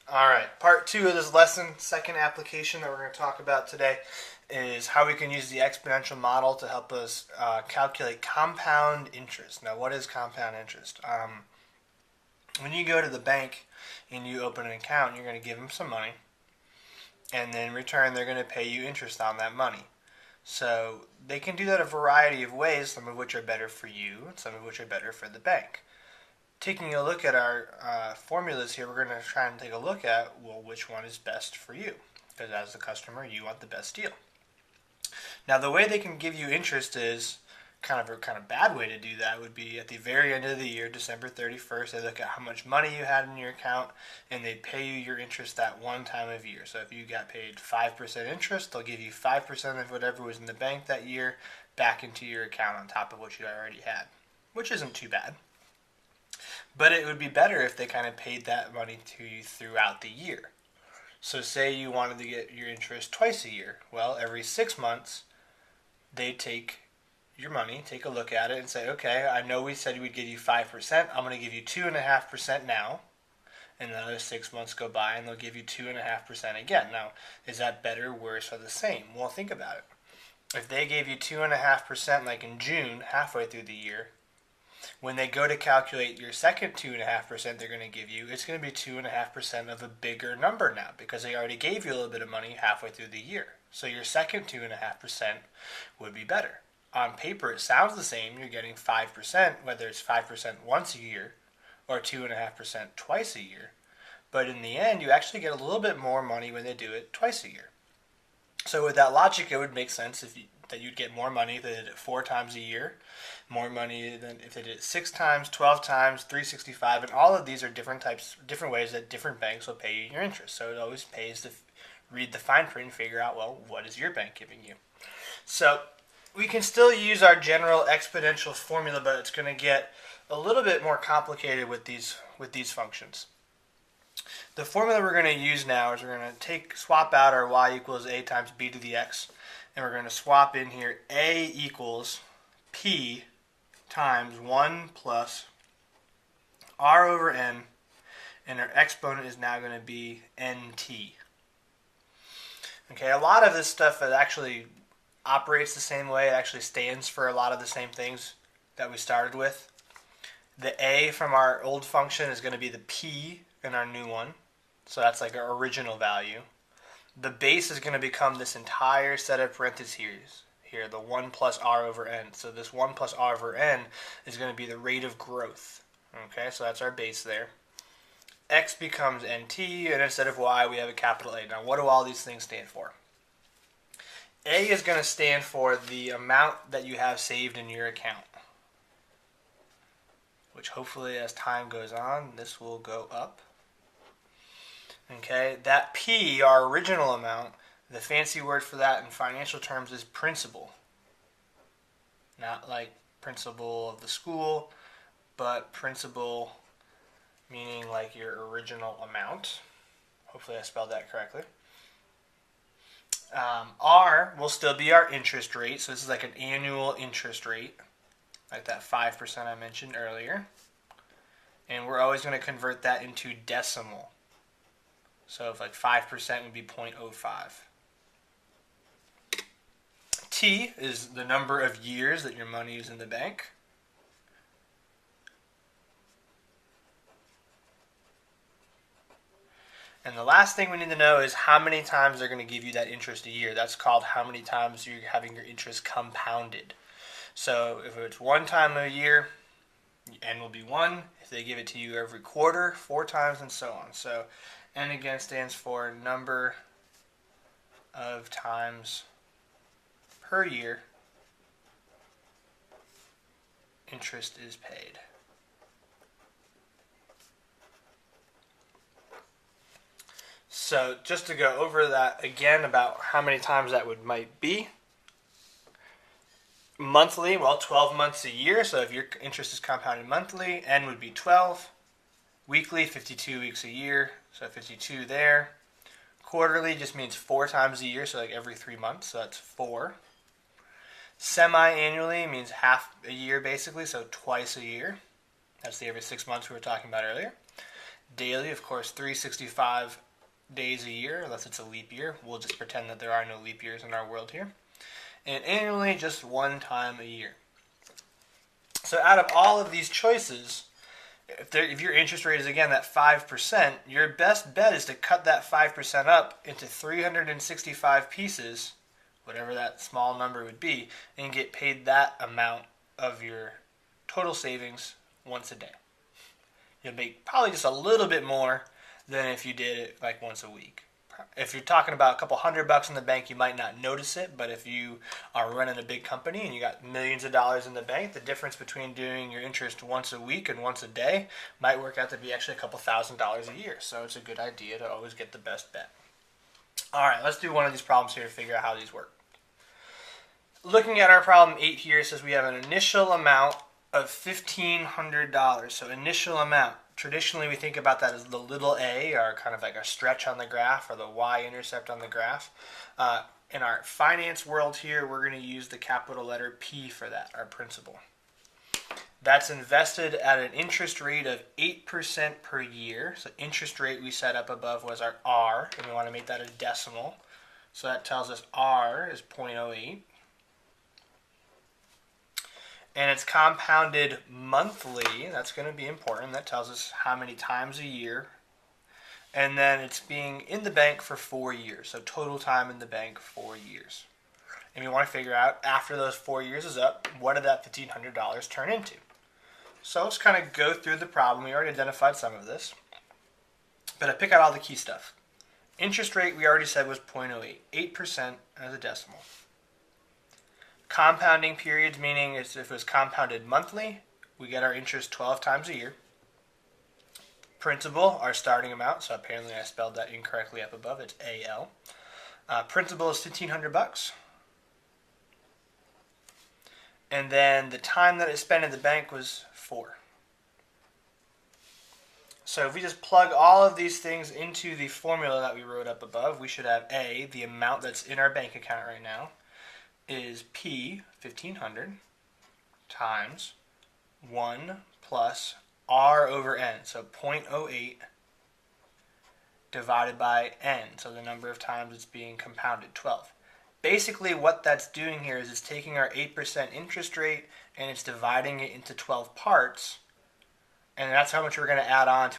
All right, part two of this lesson, second application that we're going to talk about today is how we can use the exponential model to help us calculate compound interest. Now, what is compound interest? When you go to the bank and you open an account, you're going to give them some money, and then in return, they're going to pay you interest on that money. So they can do that a variety of ways, some of which are better for you, and some of which are better for the bank. Taking a look at our formulas here, we're going to try and take a look at, well, which one is best for you. Because as the customer, you want the best deal. Now, the way they can give you interest is a kind of bad way to do that would be at the very end of the year, December 31st, they look at how much money you had in your account and they pay you your interest that one time of year. So if you got paid 5% interest, they'll give you 5% of whatever was in the bank that year back into your account on top of what you already had, which isn't too bad. But it would be better if they kind of paid that money to you throughout the year. So say you wanted to get your interest twice a year. Well, every 6 months, they take your money, take a look at it, and say, okay, I know we said we'd give you 5%. I'm going to give you 2.5% now. And another 6 months go by, and they'll give you 2.5% again. Now, is that better, worse, or the same? Well, think about it. If they gave you 2.5% like in June, halfway through the year, when they go to calculate your second 2.5% they're going to give you, it's going to be 2.5% of a bigger number now because they already gave you a little bit of money halfway through the year. So your second 2.5% would be better. On paper, it sounds the same. You're getting 5%, whether it's 5% once a year or 2.5% twice a year. But in the end, you actually get a little bit more money when they do it twice a year. So with that logic, it would make sense that you'd get more money if they did it 4 times a year, more money than if they did it 6 times, 12 times, 365, and all of these are different ways that different banks will pay you your interest. So it always pays to read the fine print and figure out, well, what is your bank giving you? So we can still use our general exponential formula, but it's going to get a little bit more complicated with these functions. The formula we're going to use now is we're going to swap out our y equals a times b to the x, and we're going to swap in here a equals p times 1 plus r over n, and our exponent is now going to be nt. Okay, a lot of this stuff actually operates the same way. It actually stands for a lot of the same things that we started with. The a from our old function is going to be the p in our new one. So that's like our original value. The base is going to become this entire set of parentheses here, the 1 plus r over n. So this 1 plus r over n is going to be the rate of growth. Okay, so that's our base there. X becomes nt, and instead of y, we have a capital A. Now, what do all these things stand for? A is going to stand for the amount that you have saved in your account, which hopefully as time goes on, this will go up. Okay, that P, our original amount, the fancy word for that in financial terms is principal. Not like principal of the school, but principal meaning like your original amount. Hopefully I spelled that correctly. R will still be our interest rate, so this is like an annual interest rate, like that 5% I mentioned earlier. And we're always going to convert that into decimal. So if like 5% would be 0.05. T is the number of years that your money is in the bank. And the last thing we need to know is how many times they're going to give you that interest a year. That's called how many times you're having your interest compounded. So if it's one time a year, n will be 1. If they give it to you every quarter, 4 times, and so on. So n again stands for number of times per year interest is paid. So just to go over that again about how many times that might be. Monthly, well, 12 months a year, so if your interest is compounded monthly, n would be 12. Weekly, 52 weeks a year, so 52 there. Quarterly just means 4 times a year, so like every 3 months, so that's 4. Semi-annually means half a year basically, so twice a year. That's the every 6 months we were talking about earlier. Daily, of course, 365 days a year, unless it's a leap year. We'll just pretend that there are no leap years in our world here. And annually, just one time a year. So out of all of these choices, if your interest rate is, again, that 5%, your best bet is to cut that 5% up into 365 pieces, whatever that small number would be, and get paid that amount of your total savings once a day. You'll make probably just a little bit more than if you did it like once a week. If you're talking about a couple $100 in the bank, you might not notice it, but if you are running a big company and you got millions of dollars in the bank, the difference between doing your interest once a week and once a day might work out to be actually a couple $1,000s a year. So it's a good idea to always get the best bet. All right, let's do one of these problems here to figure out how these work. Looking at our problem 8 here, it says we have an initial amount of $1,500. So initial amount. Traditionally, we think about that as the little a, or kind of like a stretch on the graph, or the y-intercept on the graph. In our finance world here, we're going to use the capital letter P for that, our principal. That's invested at an interest rate of 8% per year. So interest rate we set up above was our R, and we want to make that a decimal. So that tells us R is 0.08. And it's compounded monthly. That's going to be important. That tells us how many times a year. And then it's being in the bank for 4 years. So total time in the bank, 4 years. And we want to figure out, after those 4 years is up, what did that $1,500 turn into? So let's kind of go through the problem. We already identified some of this. But I pick out all the key stuff. Interest rate, we already said, was 0.08. 8% as a decimal. Compounding periods, meaning if it was compounded monthly, we get our interest 12 times a year. Principal, our starting amount, so apparently I spelled that incorrectly up above, it's AL. Principal is $1,500. And then the time that it spent in the bank was 4. So if we just plug all of these things into the formula that we wrote up above, we should have A, the amount that's in our bank account right now, is P, 1,500, times 1 plus R over N, so 0.08 divided by N, so the number of times it's being compounded, 12. Basically what that's doing here is it's taking our 8% interest rate and it's dividing it into 12 parts, and that's how much we're going to add on to